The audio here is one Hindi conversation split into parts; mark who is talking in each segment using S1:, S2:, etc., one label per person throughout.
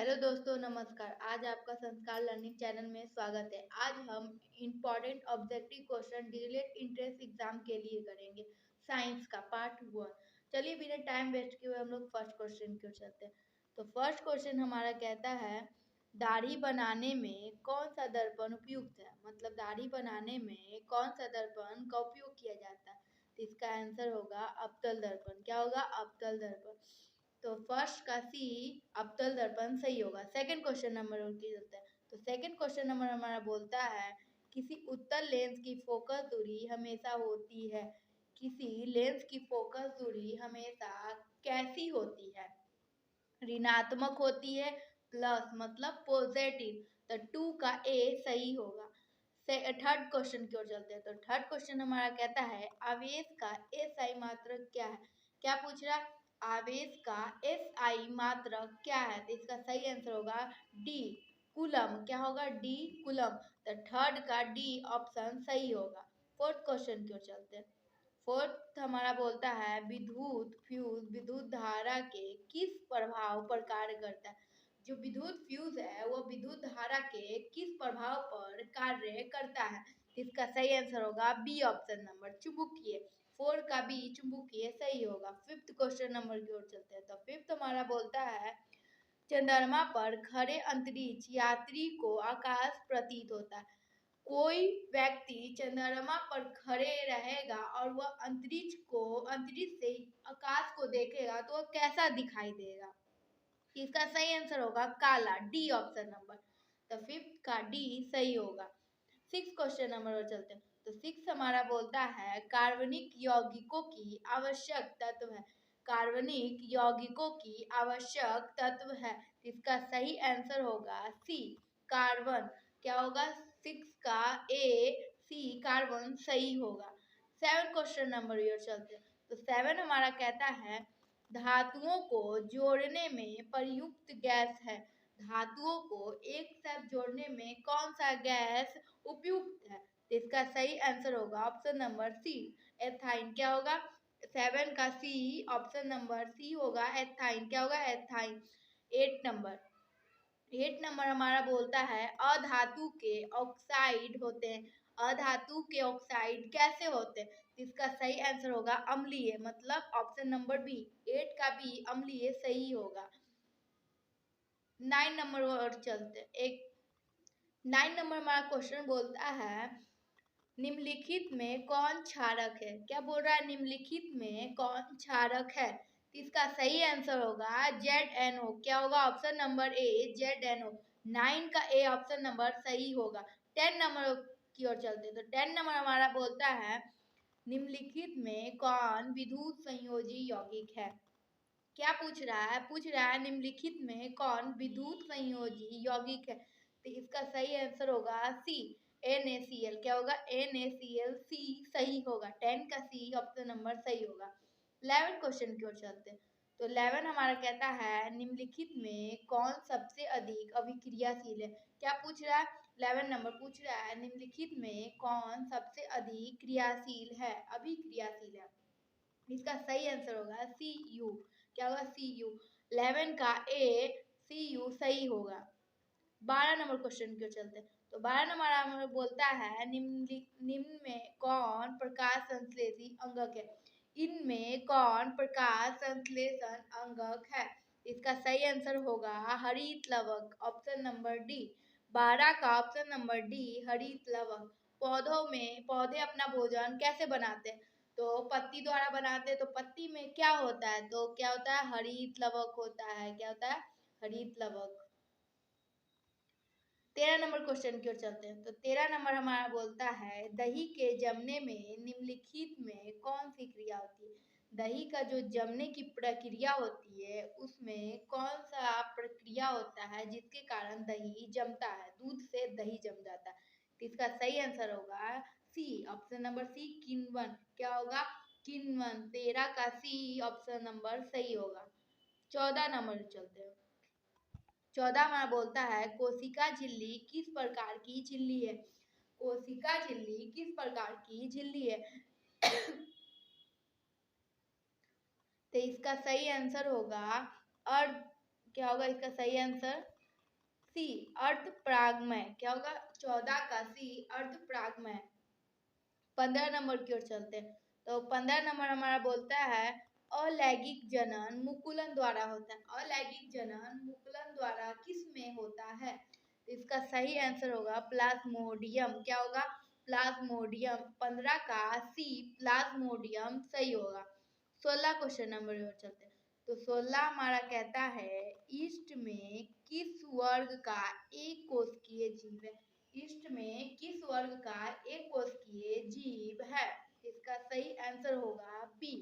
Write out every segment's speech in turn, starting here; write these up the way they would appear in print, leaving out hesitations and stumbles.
S1: हेलो दोस्तों, नमस्कार। आज आपका संस्कार लर्निंग चैनल में स्वागत है। आज हम important objective question DElEd entrance exam के लिए करेंगे साइंस का पार्ट 1। चलिए बिना टाइम वेस्ट किए हुए हम लोग फर्स्ट क्वेश्चन की ओर चलते हैं। तो फर्स्ट क्वेश्चन हमारा कहता है दाढ़ी बनाने में कौन सा दर्पण उपयुक्त है। मतलब दाढ़ी बनाने में कौन सा दर्पण का उपयोग किया जाता है। तो इसका आंसर होगा अवतल दर्पण। क्या होगा? अवतल दर्पण। तो फर्स्ट का सी अवतल दर्पण सही होगा। सेकंड क्वेश्चन नंबर की चलते हैं। तो सेकंड क्वेश्चन नंबर हमारा बोलता है किसी उत्तल लेंस की फोकस दूरी हमेशा होती है। किसी लेंस की फोकस दूरी हमेशा कैसी होती है? ऋणात्मक होती है, प्लस मतलब पॉजिटिव। तो 2 का ए सही होगा। थर्ड क्वेश्चन की ओर चलते हैं। तो थर्ड क्वेश्चन हमारा कहता है आवेश का एसआई मात्रक क्या है। क्या पूछ रहा है? आवेश का एसआई मात्रक क्या है। तो इसका सही आंसर होगा डी कूलम। क्या होगा? D coulomb. तो थर्ड का डी ऑप्शन सही होगा। फोर्थ क्वेश्चन की ओर चलते हैं। फोर्थ हमारा बोलता है विद्युत फ्यूज विद्युत धारा के किस प्रभाव पर कार्य करता है। जो विद्युत फ्यूज है वो विद्युत धारा के किस प्रभाव पर कार्य करता है। इसका सही आंसर होगा बी ऑप्शन नंबर चुंबकीय। 4 का बी चुंबकीय सही होगा। फिफ्थ क्वेश्चन नंबर की ओर चलते हैं। तो फिफ्थ हमारा बोलता है चंद्रमा पर खड़े अंतरिक्ष यात्री को आकाश प्रतीत होता है। कोई व्यक्ति चंद्रमा पर खड़े रहेगा और वह अंतरिक्ष से आकाश को देखेगा तो वह कैसा दिखाई देगा। इसका सही आंसर होगा काला। D option number. तो फिफ्थ का डी सही होगा। सिक्स क्वेश्चन नंबर पर चलते हैं। तो सिक्स हमारा बोलता है कार्बनिक यौगिकों की आवश्यक तत्व है। कार्बनिक यौगिकों की आवश्यक तत्व है। इसका सही आंसर होगा सी कार्बन। क्या होगा? सिक्स का ए सी कार्बन सही होगा। सेवन क्वेश्चन नंबर की ओर चलते हैं। तो सेवन हमारा कहता है धातुओं को जोड़ने में प्रयुक्त गैस है। धातुओं को एक साथ जोड़ने में कौन सा गैस उपयुक्त है। तो इसका सही आंसर होगा ऑप्शन नंबर सी एथाइन। क्या होगा? सेवन का सी ऑप्शन नंबर सी होगा एथाइन। क्या होगा? एथाइन। एट नंबर हमारा बोलता है अधातु के ऑक्साइड होते हैं। अधातु के ऑक्साइड कैसे होते हैं। तो इसका सही आंसर होगा अम्लीय। मतलब ऑप्शन नंबर बी। 8 का बी अम्लीय सही होगा। 9 नंबर और चलते एक 9 नंबर हमारा क्वेश्चन बोलता है निम्नलिखित में कौन क्षारक है। क्या बोल रहा है? निम्नलिखित में कौन क्षारक है। तो इसका सही आंसर होगा ZNO। क्या होगा? Option number A ZNO। 9 का ए ऑप्शन नंबर सही होगा। 10 नंबर की ओर चलते हैं। तो 10 नंबर हमारा बोलता है निम्नलिखित में कौन विद्युत संयोजी यौगिक है। क्या पूछ रहा है? पूछ रहा है निम्नलिखित में कौन विद्युत संयोजी यौगिक है। तो इसका सही आंसर होगा सी NaCl। क्या होगा? NaCl सी सही होगा। 10 का सी ऑप्शन नंबर सही होगा। 11 क्वेश्चन की ओर चलते हैं। तो 11 हमारा कहता है निम्नलिखित में कौन सबसे अधिक अभिक्रियाशील है। क्या पूछ रहा है? 11 नंबर पूछ रहा है निम्नलिखित में कौन सबसे अधिक क्रियाशील है, अभिक्रियाशील है। इसका सही आंसर होगा CU। क्या होगा? CU। 11 का ए CU सही होगा। 12 नंबर क्वेश्चन की ओर चलते हैं। तो 12 नंबर हमें बोलता है निम्न में कौन प्रकाश संश्लेषी अंगक है। इनमें कौन प्रकाश संश्लेषण अंगक है। इसका सही आंसर होगा हरित लवक। Option number D. 12 का ऑप्शन नंबर डी हरित लवक। पौधे अपना भोजन कैसे बनाते हैं। तो पत्ती द्वारा बनाते हैं। तो पत्ती में क्या होता है? तो क्या होता है? हरित लवक होता है। क्या होता है? हरित लवक। 13 नंबर क्वेश्चन की ओर चलते हैं। तो 13 नंबर हमारा बोलता है दही के जमने में निम्नलिखित में कौन सी क्रिया होती है। दही का जो जमने की प्रक्रिया होती है उसमें कौन सा प्रक्रिया होता है जिसके कारण दही जमता है। दूध से दही जम जाता है। तो इसका सही आंसर होगा सी ऑप्शन नंबर सी किण्वन। क्या होगा? किण्वन। 13 का सी ऑप्शन नंबर सही होगा। 14 नंबर चलते हैं। 14 हमारा बोलता है कोशिका झिल्ली किस प्रकार की झिल्ली है। कोशिका झिल्ली किस प्रकार की झिल्ली है। तो इसका सही आंसर होगा क्या होगा इसका सही आंसर? सी अर्ध प्राग्मय। क्या होगा? 14 का सी अर्ध प्राग्मय। 15 नंबर की ओर चलते हैं। तो 15 नंबर हमारा बोलता है अलैंगिक जनन मुकुलन द्वारा होता है। अलैंगिक जनन मुकुलन द्वारा किस में होता है? तो इसका सही आंसर होगा प्लाज्मोडियम। क्या होगा? प्लाज्मोडियम। 15 का सी प्लाज्मोडियम सही होगा। 16 क्वेश्चन नंबर की ओर चलते हैं। तो 16 हमारा कहता है ईस्ट में किस वर्ग का एक कोशिकीय जीव है? ईस्ट में किस वर्ग का एक कोशिकीय जीव है? इसका सही आंसर होगा बी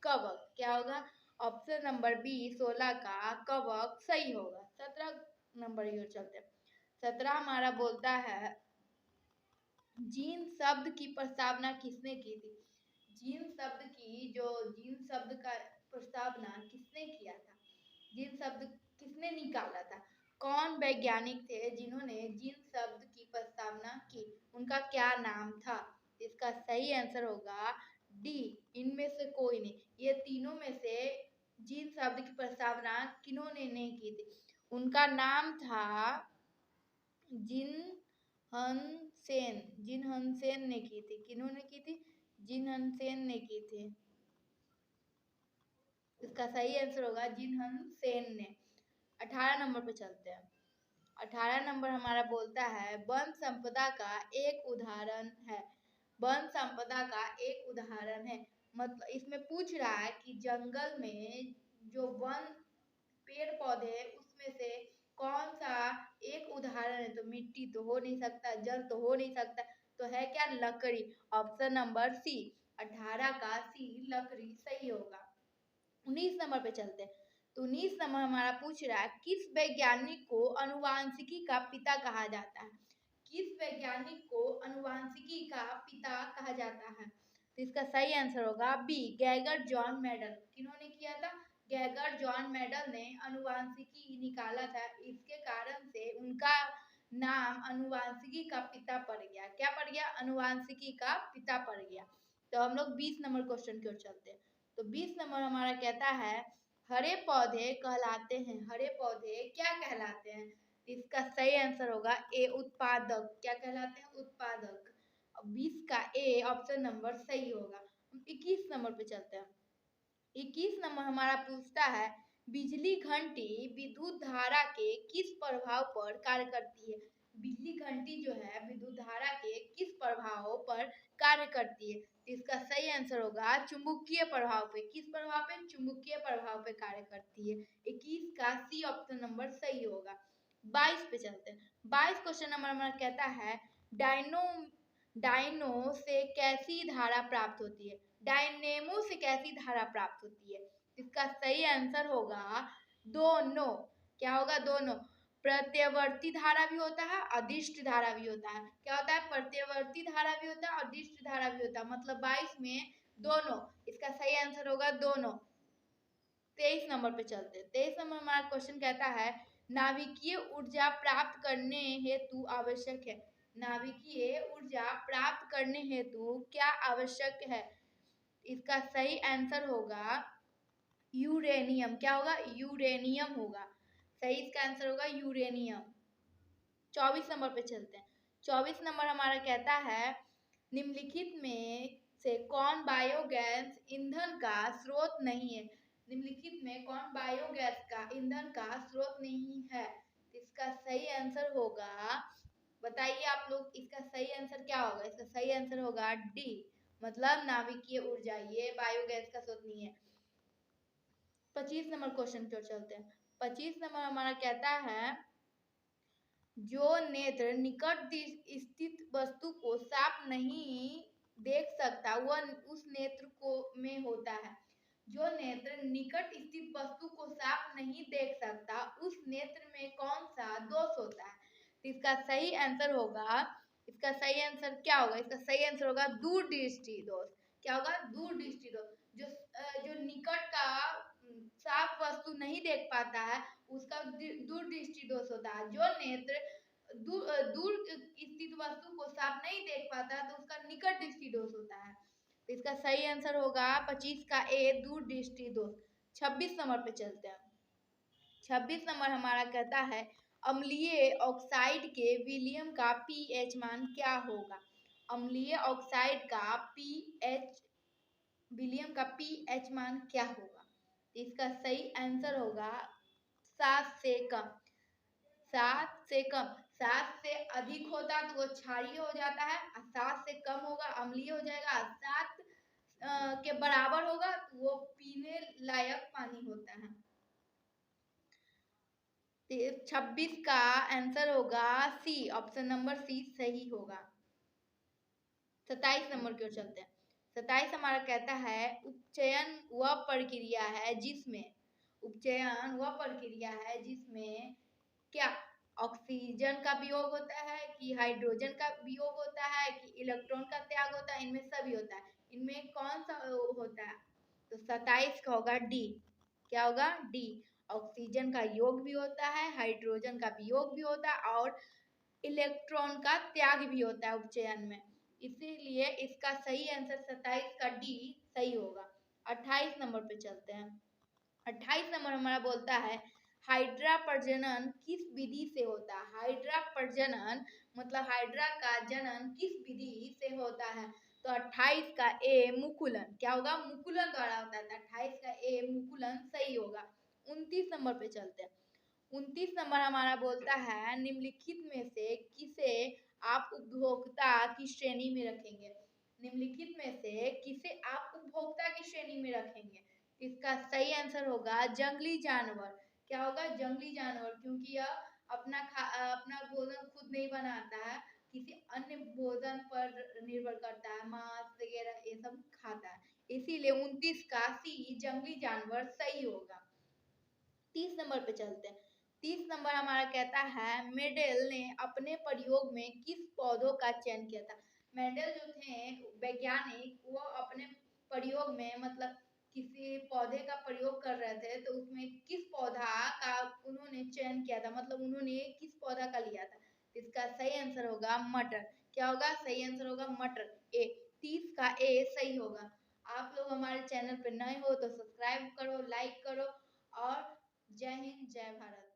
S1: कवक। क्या होगा? ऑप्शन नंबर बी 16 का कवक सही होगा। 17 नंबर की ओर चलते हैं। 17 हमारा बोलता है जीन शब्द की प्रस्तावना किसने की थी? जीन शब्द का प्रस्तावना किसने किया था? जीन शब्द किसने निकाला था? कौन वैज्ञानिक थे जिन्होंने जीन शब्द की प्रस्तावना की? उनका क्या नाम था? इसका सही आंसर होगा डी इनमें से कोई नहीं। ये तीनों में से जीन शब्द की प्रस्तावना किन्होंने नहीं की थी? उनका नाम था जिन हनसेन। जिन हनसेन ने की थी। किन्होंने की थी? जिन हनसेन ने की थी। इसका सही आंसर होगा जिन हनसेन ने। 18 नंबर पे चलते हैं। 18 नंबर हमारा बोलता है वन संपदा का एक उदाहरण है। वन संपदा का एक उदाहरण है मतलब इसमें पूछ रहा है कि जंगल में जो वन पेड़ पौधे उसमें से कौन सा एक उदाहरण है? तो मिट्टी तो हो नहीं सकता, जल तो हो नहीं सकता, तो है क्या? लकड़ी। ऑप्शन नंबर सी 18 का सी लकड़ी सही होगा। 19 नंबर पे चलते हैं। तो 19 नंबर हमारा पूछ रहा है किस वैज्ञानिक को अनुवांशिकी का पिता कहा जाता है? किस वैज्ञानिक को अनुवांशिकी का पिता कहा जाता है? तो इसका सही आंसर होगा बी गैगर जॉन मेडल। किन्होंने किया था? गैगर जॉन मेडल ने अनुवांशिकी निकाला था। इसके कारण से उनका नाम अनुवांशिकी का पिता पड़ गया। क्या पड़ गया? अनुवांशिकी का पिता पड़ गया। तो हम लोग 20 नंबर क्वेश्चन की ओर चलते हैं। तो 20 नंबर हमारा कहता है हरे पौधे कहलाते हैं। हरे पौधे क्या कहलाते हैं? इसका सही आंसर होगा ए उत्पादक। क्या कहलाते हैं? उत्पादक। 20 का ए ऑप्शन नंबर सही होगा। 21 नंबर पे चलते हैं। 21 नंबर हमारा पूछता है बिजली घंटी विद्युत धारा के किस प्रभाव पर कार्य करती है? बिजली घंटी जो है विद्युत धारा के किस प्रभाव पर कार्य करती है? इसका सही आंसर होगा चुंबकीय प्रभाव पे। किस प्रभाव पे? चुंबकीय प्रभाव पे कार्य करती है। 21 का सी ऑप्शन नंबर सही होगा। 22 पे चलते हैं। 22 क्वेश्चन नंबर हमारा कहता है डायनो से कैसी धारा प्राप्त होती है? डायनेमो से कैसी धारा प्राप्त होती है? इसका सही आंसर होगा दोनों। क्या होगा? दोनों। प्रत्यवर्ती धारा भी होता है, अदिष्ट धारा भी होता है। क्या होता है? प्रत्यवर्ती धारा भी होता है, अदिष्ट धारा भी होता है। मतलब 22 में दोनों। इसका सही आंसर होगा दोनों। 23 नंबर पे चलते हैं। 23 नंबर हमारा क्वेश्चन कहता है नाभिकीय ऊर्जा प्राप्त करने हेतु आवश्यक है। नाभिकीय ऊर्जा प्राप्त करने हेतु क्या आवश्यक है? इसका सही आंसर होगा यूरेनियम। क्या होगा? यूरेनियम होगा। सही इसका आंसर होगा यूरेनियम। 24 नंबर पे चलते हैं। 24 नंबर हमारा कहता है निम्नलिखित में से कौन बायोगैस ईंधन का स्रोत नहीं है? निम्नलिखित में कौन बायोगैस का ईंधन का स्रोत नहीं है? इसका सही आंसर होगा, बताइए आप लोग, इसका सही आंसर क्या होगा? इसका सही आंसर होगा डी मतलब नाभिकीय ऊर्जा। ये बायोगैस का स्रोत नहीं है। 25 नंबर क्वेश्चन की ओर चलते हैं। 25 नंबर हमारा कहता है जो नेत्र निकट स्थित वस्तु को साफ नहीं देख सकता वह उस नेत्र को में होता है। जो नेत्र निकट स्थित वस्तु को साफ नहीं देख सकता उस नेत्र में कौन सा दोष होता है? तो इसका सही आंसर होगा, इसका सही आंसर क्या होगा? इसका सही आंसर होगा दूरदृष्टि दोष। क्या होगा? दूरदृष्टि दोष। जो निकट का साफ वस्तु नहीं देख पाता है उसका दूरदृष्टि दोष होता है। जो नेत्र दूर स्थित वस्तु को साफ नहीं देख पाता तो उसका निकट दृष्टि दोष होता है। तो इसका सही आंसर होगा 25 का ए दूरदृष्टि दोष। 26 नंबर पे चलते हैं। 26 नंबर हमारा कहता है अम्लीय ऑक्साइड के विलियम का पीएच मान क्या होगा। अम्लीय ऑक्साइड का पीएच विलियम का पीएच मान क्या होगा। इसका सही आंसर होगा 7 से कम। 7 से कम, 7 से अधिक होता तो वो क्षारीय हो जाता है, 7 से कम होगा अम्लीय हो जाएगा, 7 के बराबर होगा तो वो पीने लायक पानी होता है। 26 का आंसर होगा सी, ऑप्शन नंबर सी सही होगा। 27 नंबर की ओर चलते हैं। 27 हमारा कहता है उपचयन वह प्रक्रिया है जिसमें, उपचयन वह प्रक्रिया है जिसमें क्या ऑक्सीजन का वियोग होता है, कि हाइड्रोजन का वियोग होता है, कि इलेक्ट्रॉन का त्याग होता है, इनमें सभी होता है। इनमें कौन सा होता है। तो 27 का होगा डी। क्या होगा डी। ऑक्सीजन का योग भी होता है, हाइड्रोजन का वियोग भी होता है और इलेक्ट्रॉन का त्याग भी होता है उपचयन में। इसीलिए इसका सही आंसर 27 का डी सही होगा। 28 नंबर पे चलते हैं। 28 नंबर हमारा बोलता है हाइड्रा प्रजनन किस विधि से होता है। हाइड्रा प्रजनन मतलब हाइड्रा का जनन किस विधि से होता है। तो 28 का ए मुकुलन। क्या होगा मुकुलन द्वारा होता है। 28 का ए मुकुलन सही होगा। 29 नंबर पे चलते हैं। 29 नंबर हमारा बोलता है निम्नलिखित में से किसे आप उपभोक्ता की श्रेणी में रखेंगे। निम्नलिखित में से किसे आप उपभोक्ता की श्रेणी में रखेंगे। इसका सही आंसर होगा जंगली जानवर। क्या होगा जंगली जानवर, क्योंकि यह अपना भोजन खुद नहीं बनाता है, किसी अन्य भोजन पर निर्भर करता है, मांस वगैरह ये सब खाता है। इसीलिए 29 का सी जंगली जानवर सही होगा। 30 नंबर पे चलते हैं। 30 नंबर हमारा कहता है मेंडल ने अपने प्रयोग में किस पौधों का चयन किया था। मेंडल जो थे वैज्ञानिक, वो अपने प्रयोग में मतलब किसी पौधे का प्रयोग कर रहे थे तो उसमें किस पौधा का उन्होंने चयन किया था, मतलब उन्होंने किस पौधा का लिया था। इसका सही आंसर होगा मटर। क्या होगा सही आंसर होगा मटर ए। 30 का ए सही होगा। आप लोग हमारे चैनल पर नए हो तो सब्सक्राइब करो, लाइक करो और जय हिंद जय भारत।